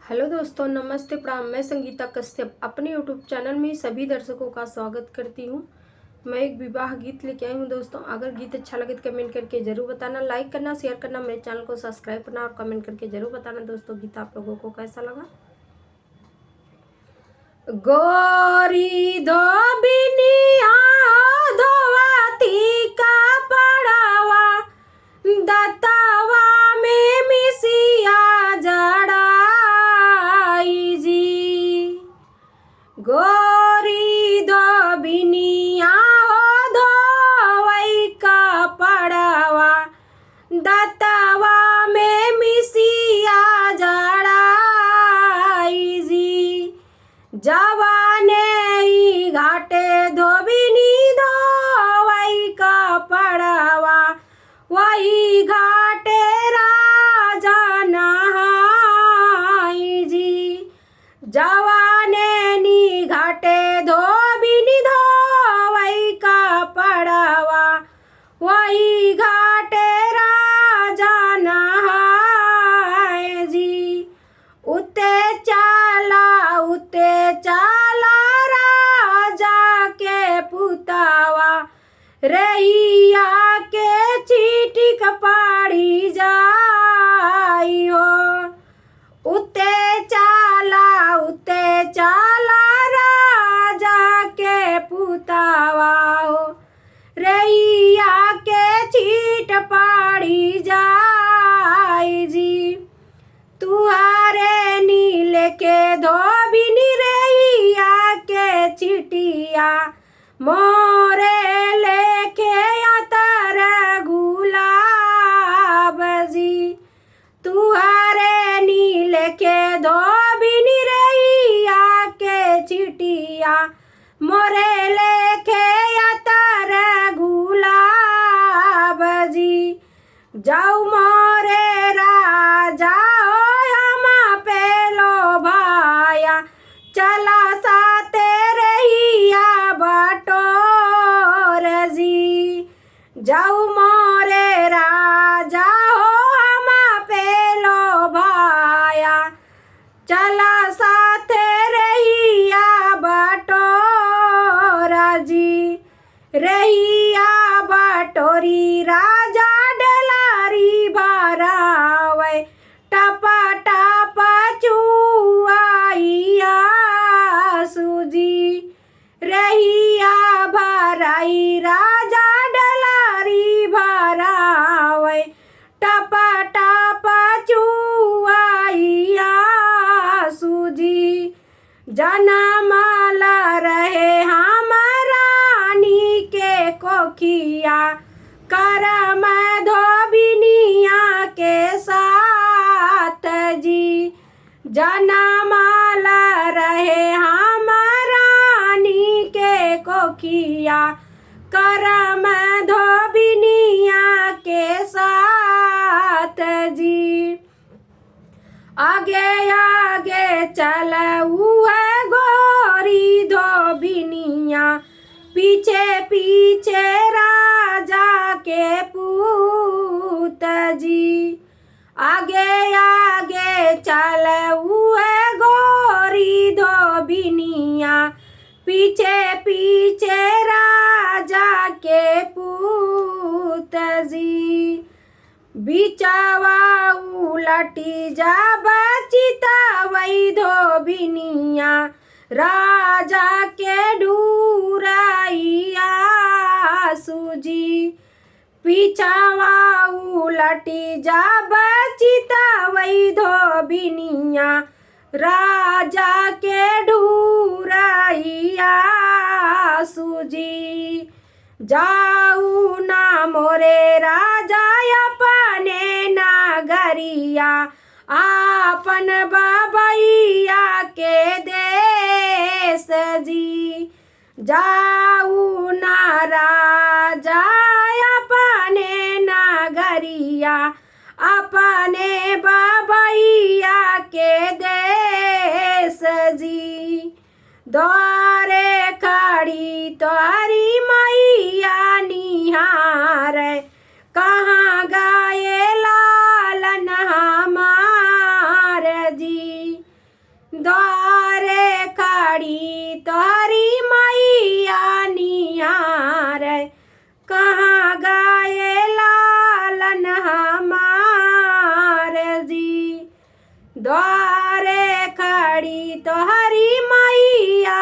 Hello दोस्तों, नमस्ते प्रणाम। मैं संगीता कश्यप अपने यूट्यूब चैनल में सभी दर्शकों का स्वागत करती हूँ। मैं एक विवाह गीत लेके आई हूँ दोस्तों। अगर गीत अच्छा लगे तो कमेंट करके ज़रूर बताना, लाइक करना, शेयर करना, मेरे चैनल को सब्सक्राइब करना और कमेंट करके ज़रूर बताना दोस्तों गीत आप लोगों को कैसा लगा। गोरी धोबिनिया धोवती का पड़ावा, दत्तवा में मिसिया जड़ाई जी। गोरी धोबिनिया धोवई का पड़ावा, दत्तवा में मिसिया जड़ाई जी। जवाने ई घाटे धोबिनी धोवई का पड़ावा, वही घाटे राजा नहाई जी। जवाने नी घाटे धोबिनी धोवई का पड़ावा, वही घाटे राजा नहाए जी। उते चाला राजा के पुतावा, रैया के चीटिक पाड़ी जाई हो। उते चाला राजा के पुतावा हो, रैया के चीट पाड़ी जाई जी। तुहारे नीले के धोबिनी रैया के चिटिया, मोरे लेके अतर गुलाब जी। तुहारे नीले के धोबिनी रैया के चिटिया, मोरे लेके अतर गुलाब जी। जाऊ मोरे राजा हम पेलो भाया, चला साते रहिया बटोर जी। जाऊ मोरे राजा हम पेलो भाया, चला साथे रहिया बटोर जी। रहिया बटोरी राजा डलारी भरावे, टपा टपा चुआइया सूजी। रहिया भराई राजा डलारी भरावे, टपा टपा चुआइया सूजी। जनमाल रहे हमारानी के कोखिया, करम धोबिनिया के साथ जी। जनमाल रहे हमारानी के कोखिया, करम धोबिनिया के साथ जी। आगे आगे चलऊ है गोरी धोबिनिया, पीछे पीछे राजा के पूत जी। आगे आगे चलऊ है गोरी धोबिनिया, पीछे पीछे राजा के पूत जी। बिचावा उलटी जा बचिता वही धोबिनिया, राजा के डूराइया सूजी। पिछावा उलटी जा बचिता वही धोबिनिया, राजा के डूराइया सूजी। जाऊ ना मोरे राजा अपने नागरिया, आपन बाबैया के देश जी। जाऊ ना राजा अपने नागरिया, अपने बाबैया के देश जी। द्वारे खड़ी तोहरी मैया निहार, कहाँ गए लालन हमार जी। द्वारे खड़ी तोहरी मैया